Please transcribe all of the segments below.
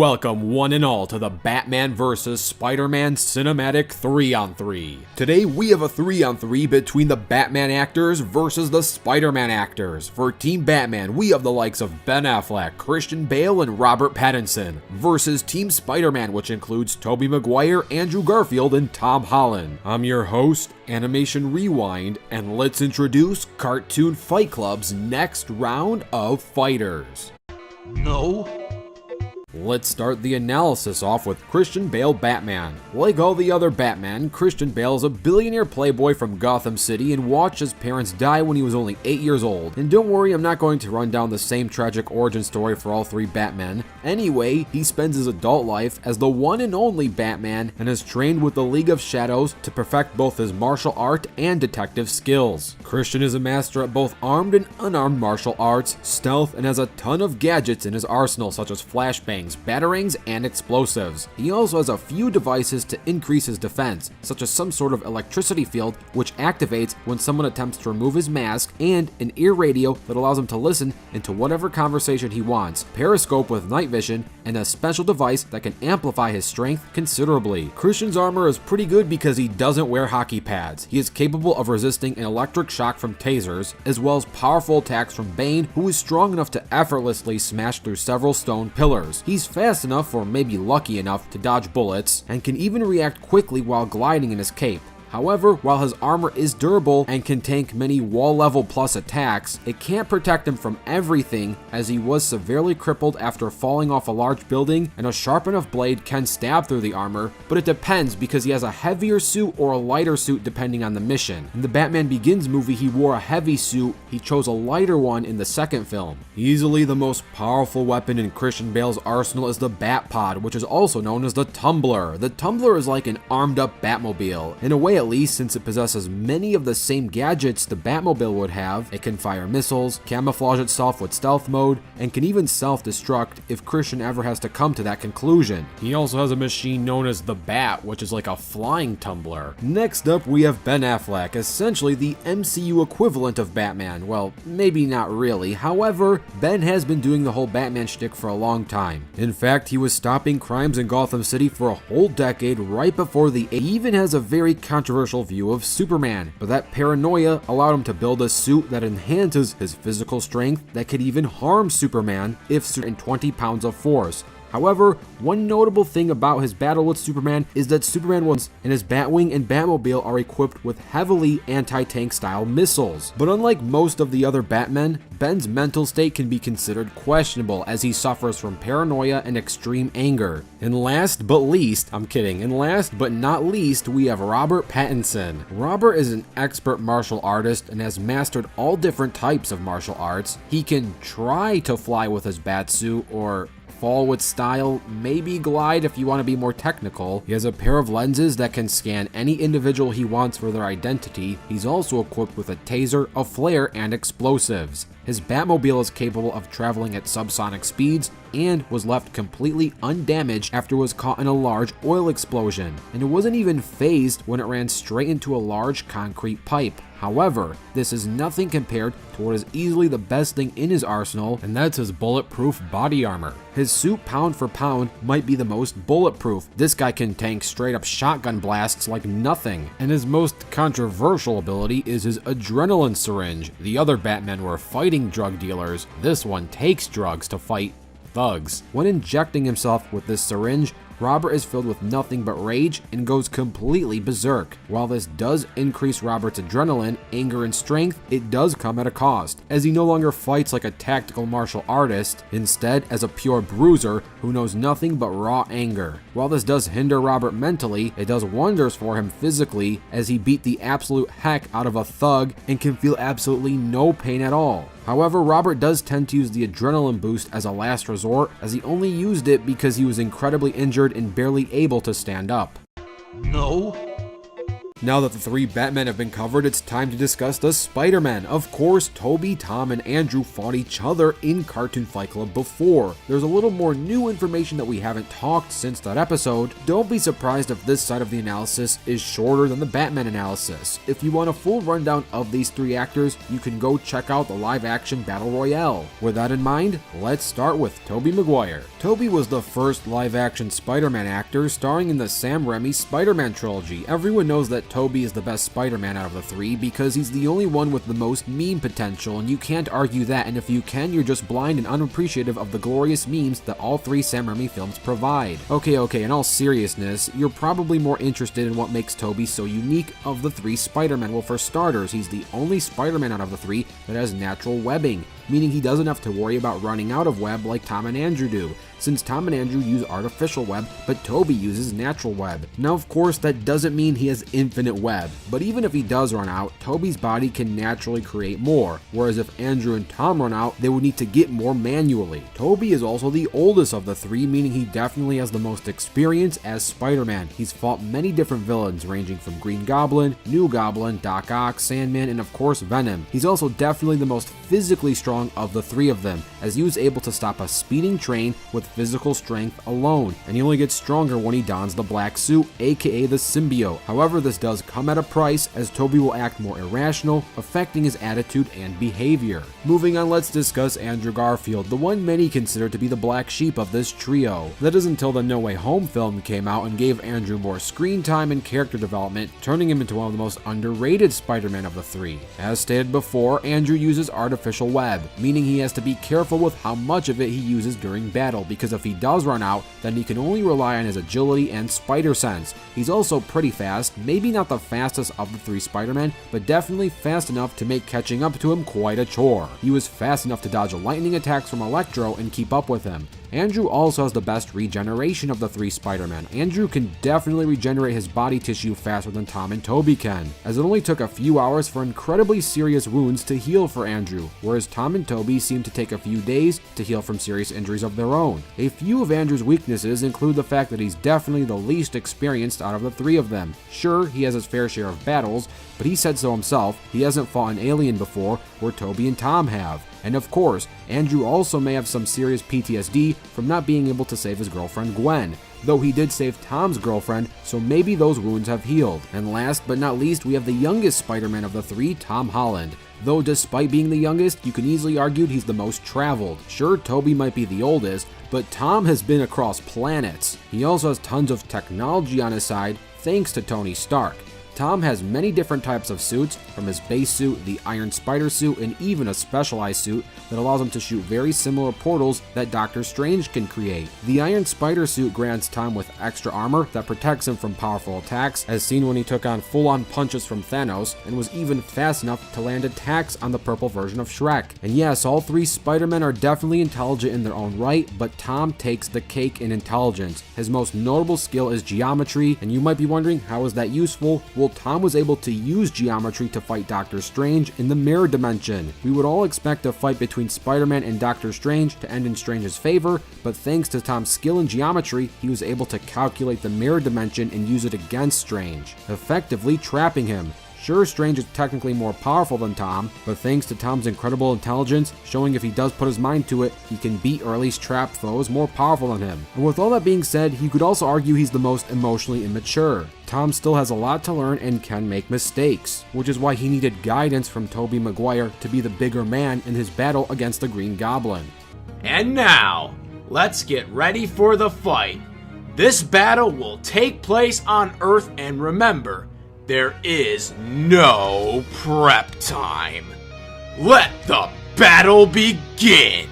Welcome one and all to the Batman vs. Spider-Man Cinematic 3-on-3. Today we have a 3-on-3 between the Batman actors versus the Spider-Man actors. For Team Batman, we have the likes of Ben Affleck, Christian Bale, and Robert Pattinson, versus Team Spider-Man, which includes Tobey Maguire, Andrew Garfield, and Tom Holland. I'm your host, Animation Rewind, and let's introduce Cartoon Fight Club's next round of fighters. No. Let's start the analysis off with Christian Bale Batman. Like all the other Batman, Christian Bale is a billionaire playboy from Gotham City and watched his parents die when he was only 8 years old. And don't worry, I'm not going to run down the same tragic origin story for all three Batmen. Anyway, he spends his adult life as the one and only Batman and has trained with the League of Shadows to perfect both his martial art and detective skills. Christian is a master at both armed and unarmed martial arts, stealth, and has a ton of gadgets in his arsenal such as flashbangs, batarangs, and explosives. He also has a few devices to increase his defense, such as some sort of electricity field which activates when someone attempts to remove his mask, and an ear radio that allows him to listen into whatever conversation he wants, periscope with night vision, and a special device that can amplify his strength considerably. Christian's armor is pretty good because he doesn't wear hockey pads. He is capable of resisting an electric shock from tasers, as well as powerful attacks from Bane, who is strong enough to effortlessly smash through several stone pillars. He's fast enough, or maybe lucky enough, to dodge bullets, and can even react quickly while gliding in his cape. However, while his armor is durable and can tank many wall level plus attacks, it can't protect him from everything, as he was severely crippled after falling off a large building, and a sharp enough blade can stab through the armor, but it depends because he has a heavier suit or a lighter suit depending on the mission. In the Batman Begins movie, he wore a heavy suit. He chose a lighter one in the second film. Easily the most powerful weapon in Christian Bale's arsenal is the Bat-Pod, which is also known as the Tumbler. The Tumbler is like an armed up Batmobile, in a way at least, since it possesses many of the same gadgets the Batmobile would have. It can fire missiles, camouflage itself with stealth mode, and can even self-destruct if Christian ever has to come to that conclusion. He also has a machine known as the Bat, which is like a flying tumbler. Next up, we have Ben Affleck, essentially the MCU equivalent of Batman. Well, maybe not really. However, Ben has been doing the whole Batman shtick for a long time. In fact, he was stopping crimes in Gotham City for a whole decade right before he even has a very controversial view of Superman, but that paranoia allowed him to build a suit that enhances his physical strength that could even harm Superman if in 20 pounds of force. However, one notable thing about his battle with Superman is that Superman and his Batwing and Batmobile are equipped with heavily anti-tank style missiles. But unlike most of the other Batmen, Ben's mental state can be considered questionable as he suffers from paranoia and extreme anger. And last but not least, we have Robert Pattinson. Robert is an expert martial artist and has mastered all different types of martial arts. He can try to fly with his Batsuit, or fall with style, maybe glide if you want to be more technical. He has a pair of lenses that can scan any individual he wants for their identity. He's also equipped with a taser, a flare, and explosives. His Batmobile is capable of traveling at subsonic speeds and was left completely undamaged after it was caught in a large oil explosion, and it wasn't even phased when it ran straight into a large concrete pipe. However, this is nothing compared to what is easily the best thing in his arsenal, and that's his bulletproof body armor. His suit, pound for pound, might be the most bulletproof. This guy can tank straight up shotgun blasts like nothing. And his most controversial ability is his adrenaline syringe. The other Batmen were fighting drug dealers. This one takes drugs to fight thugs. When injecting himself with this syringe, Robert is filled with nothing but rage and goes completely berserk. While this does increase Robert's adrenaline, anger, and strength, it does come at a cost, as he no longer fights like a tactical martial artist, instead as a pure bruiser who knows nothing but raw anger. While this does hinder Robert mentally, it does wonders for him physically, as he beat the absolute heck out of a thug and can feel absolutely no pain at all. However, Robert does tend to use the adrenaline boost as a last resort, as he only used it because he was incredibly injured and barely able to stand up. No. Now that the three Batmen have been covered, it's time to discuss the Spider-Man. Of course, Toby, Tom, and Andrew fought each other in Cartoon Fight Club before. There's a little more new information that we haven't talked since that episode. Don't be surprised if this side of the analysis is shorter than the Batman analysis. If you want a full rundown of these three actors, you can go check out the live-action Battle Royale. With that in mind, let's start with Tobey Maguire. Tobey was the first live-action Spider-Man actor starring in the Sam Raimi Spider-Man trilogy. Everyone knows that Tobey is the best Spider-Man out of the three because he's the only one with the most meme potential, and you can't argue that, and if you can, you're just blind and unappreciative of the glorious memes that all three Sam Raimi films provide. Okay, in all seriousness, you're probably more interested in what makes Tobey so unique of the three Spider-Men. Well, for starters, he's the only Spider-Man out of the three that has natural webbing, meaning he doesn't have to worry about running out of web like Tom and Andrew do, since Tom and Andrew use artificial web, but Tobey uses natural web. Now, of course, that doesn't mean he has infinite web, but even if he does run out, Tobey's body can naturally create more, whereas if Andrew and Tom run out, they would need to get more manually. Tobey is also the oldest of the three, meaning he definitely has the most experience as Spider-Man. He's fought many different villains, ranging from Green Goblin, New Goblin, Doc Ock, Sandman, and of course Venom. He's also definitely the most physically strong of the three of them, as he was able to stop a speeding train with physical strength alone, and he only gets stronger when he dons the black suit, aka the symbiote. However, this does come at a price, as Tobey will act more irrational, affecting his attitude and behavior. Moving on, let's discuss Andrew Garfield, the one many consider to be the black sheep of this trio. That is until the No Way Home film came out and gave Andrew more screen time and character development, turning him into one of the most underrated Spider-Man of the three. As stated before, Andrew uses artificial web, meaning he has to be careful with how much of it he uses during battle, because if he does run out, then he can only rely on his agility and spider sense. He's also pretty fast, maybe not the fastest of the three Spider-Men, but definitely fast enough to make catching up to him quite a chore. He was fast enough to dodge lightning attacks from Electro and keep up with him. Andrew also has the best regeneration of the three Spider-Men. Andrew can definitely regenerate his body tissue faster than Tom and Tobey can, as it only took a few hours for incredibly serious wounds to heal for Andrew, whereas Tom and Tobey seem to take a few days to heal from serious injuries of their own. A few of Andrew's weaknesses include the fact that he's definitely the least experienced out of the three of them. Sure, he has his fair share of battles, but he said so himself. He hasn't fought an alien before, where Tobey and Tom have. And of course, Andrew also may have some serious PTSD from not being able to save his girlfriend Gwen, though he did save Tom's girlfriend, so maybe those wounds have healed. And last but not least, we have the youngest Spider-Man of the three, Tom Holland. Though despite being the youngest, you can easily argue he's the most traveled. Sure, Tobey might be the oldest, but Tom has been across planets. He also has tons of technology on his side, thanks to Tony Stark. Tom has many different types of suits, from his base suit, the Iron Spider suit, and even a specialized suit that allows him to shoot very similar portals that Doctor Strange can create. The Iron Spider suit grants Tom with extra armor that protects him from powerful attacks, as seen when he took on full-on punches from Thanos, and was even fast enough to land attacks on the purple version of Shrek. And yes, all three Spider-Men are definitely intelligent in their own right, but Tom takes the cake in intelligence. His most notable skill is geometry, and you might be wondering, how is that useful? Well, Tom was able to use geometry to fight Doctor Strange in the mirror dimension. We would all expect a fight between Spider-Man and Doctor Strange to end in Strange's favor, but thanks to Tom's skill in geometry, he was able to calculate the mirror dimension and use it against Strange, effectively trapping him. Sure, Strange is technically more powerful than Tom, but thanks to Tom's incredible intelligence, showing if he does put his mind to it, he can beat or at least trap foes more powerful than him. And with all that being said, you could also argue he's the most emotionally immature. Tom still has a lot to learn and can make mistakes, which is why he needed guidance from Tobey Maguire to be the bigger man in his battle against the Green Goblin. And now, let's get ready for the fight. This battle will take place on Earth, and remember, there is no prep time. Let the battle begin!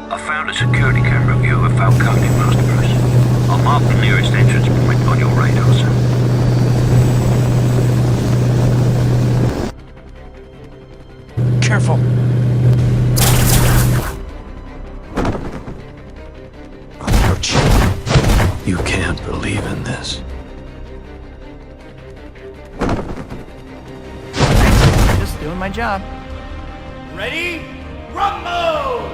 I found a security camera view of Falcone Master Prison. I'll mark the nearest entrance point on your radar, sir. Careful. Ouch. You can't believe in this. Just doing my job. Ready? Rumble!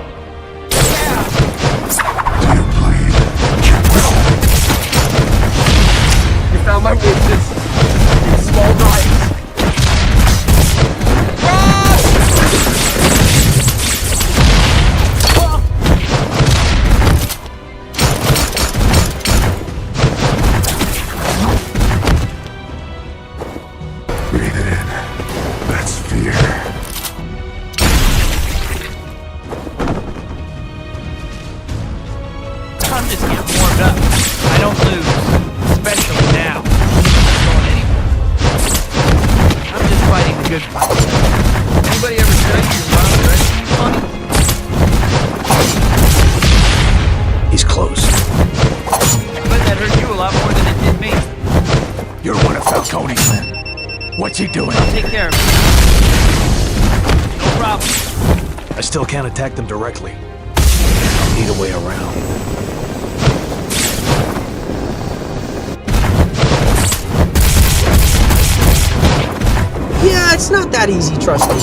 You found my weakness. Small knives. Breathe it in. That's fear. I'm just getting warmed up. I don't lose. Especially now. I'm not going anywhere. I'm just fighting the good fight. Anybody ever tell you your mom's dressing you funny? He's close. I bet that hurt you a lot more than it did me. You're one of Falcone's men. What's he doing? I'll take care of it. No problem. I still can't attack them directly. I'll need a way around. Yeah, it's not that easy, trust me.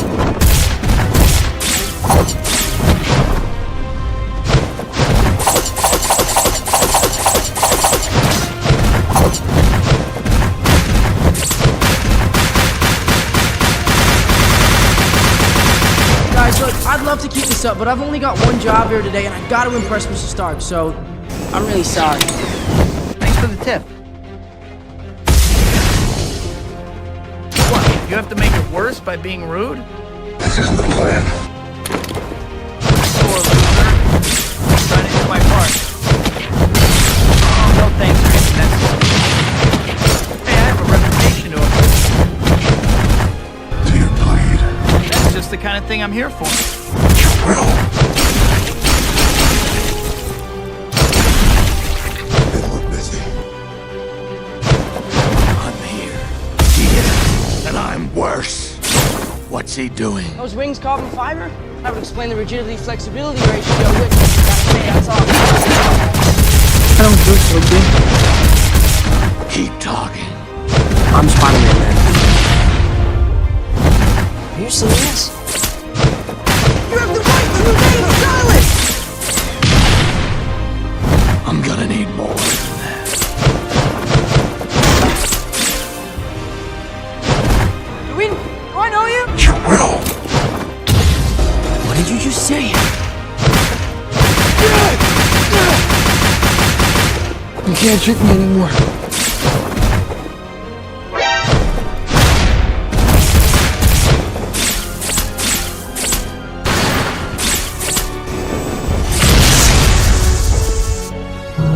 Guys, look, I'd love to keep this up, but I've only got one job here today, and I gotta impress Mr. Stark, so I'm really sorry. Thanks for the tip. What? You have to make it worse by being rude? This isn't the plan. Poor loser. I'm trying to do my part. Oh, no thanks for anything necessary. Hey, I have a reputation to uphold. Do you bleed? That's just the kind of thing I'm here for. You will. They look busy. I'm here. He isn't. And I'm worse. What's he doing? Those wings carbon fiber? That would explain the rigidity-flexibility ratio, which, gotta say, that's all. I don't do so good. Keep talking. I'm Spider-Man, man. Are you serious? You have the right to remain silent! I'm gonna need more than that. Do I know you? You will. What did you just say? You can't trick me anymore.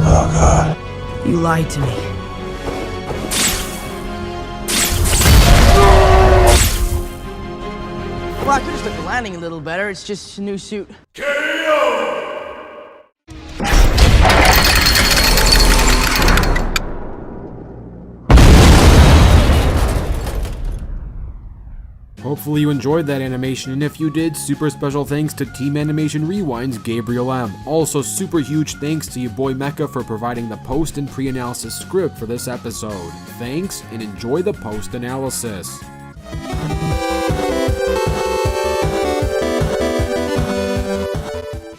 Oh, God. You lied to me. Well, I could have stuck the landing a little better. It's just a new suit. Hopefully you enjoyed that animation, and if you did, super special thanks to Team Animation Rewind's Gabriel M. Also super huge thanks to your boy Mecha for providing the post and pre-analysis script for this episode. Thanks, and enjoy the post-analysis.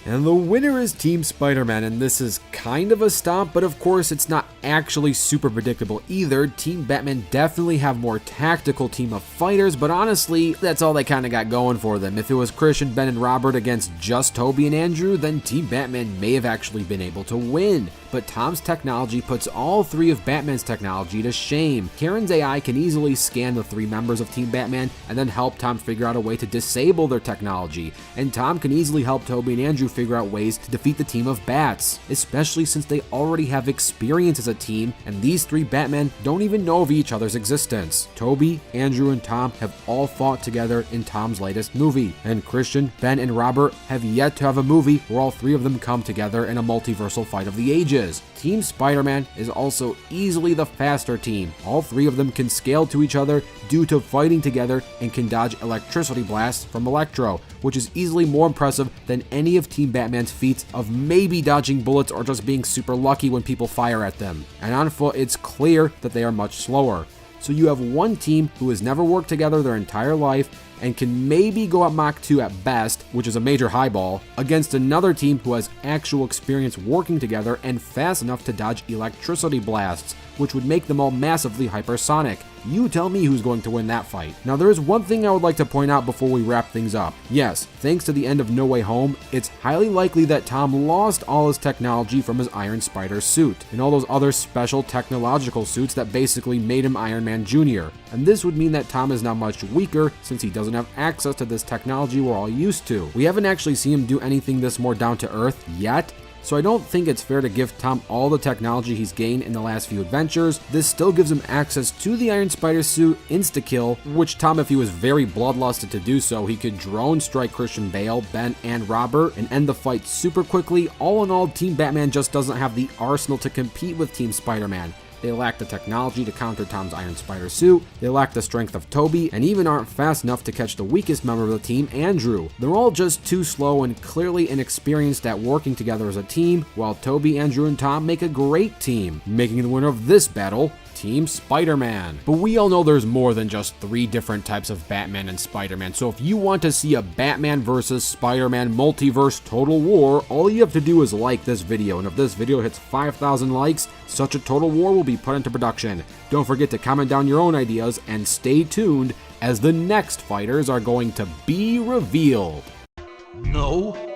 And the winner is Team Spider-Man, and this is kind of a stomp, but of course it's not actually super predictable either. Team Batman definitely have more tactical team of fighters, but honestly, that's all they kind of got going for them. If it was Christian, Ben, and Robert against just Toby and Andrew, then Team Batman may have actually been able to win. But Tom's technology puts all three of Batman's technology to shame. Karen's AI can easily scan the three members of Team Batman and then help Tom figure out a way to disable their technology. And Tom can easily help Toby and Andrew figure out ways to defeat the team of Bats, especially since they already have experience as a team, and these three Batmen don't even know of each other's existence. Toby, Andrew, and Tom have all fought together in Tom's latest movie, and Christian, Ben, and Robert have yet to have a movie where all three of them come together in a multiversal fight of the ages. Team Spider-Man is also easily the faster team. All three of them can scale to each other due to fighting together and can dodge electricity blasts from Electro, which is easily more impressive than any of Team Batman's feats of maybe dodging bullets or just being super lucky when people fire at them. And on foot, it's clear that they are much slower. So you have one team who has never worked together their entire life and can maybe go at Mach 2 at best, which is a major highball, against another team who has actual experience working together and fast enough to dodge electricity blasts, which would make them all massively hypersonic. You tell me who's going to win that fight. Now there is one thing I would like to point out before we wrap things up. Yes, thanks to the end of No Way Home, it's highly likely that Tom lost all his technology from his Iron Spider suit, and all those other special technological suits that basically made him Iron Man Jr. And this would mean that Tom is now much weaker since he doesn't have access to this technology we're all used to. We haven't actually seen him do anything this more down to earth yet, so I don't think it's fair to give Tom all the technology he's gained in the last few adventures. This still gives him access to the Iron Spider suit insta-kill, which Tom, if he was very bloodlusted to do so, he could drone strike Christian Bale, Ben, and Robert and end the fight super quickly. All in all, Team Batman just doesn't have the arsenal to compete with Team Spider-Man. They lack the technology to counter Tom's Iron Spider suit, they lack the strength of Toby, and even aren't fast enough to catch the weakest member of the team, Andrew. They're all just too slow and clearly inexperienced at working together as a team, while Toby, Andrew, and Tom make a great team, making the winner of this battle Team Spider-Man. But we all know there's more than just 3 different types of Batman and Spider-Man, so if you want to see a Batman versus Spider-Man multiverse total war, all you have to do is like this video, and if this video hits 5,000 likes, such a total war will be put into production. Don't forget to comment down your own ideas, and stay tuned as the next fighters are going to be revealed. No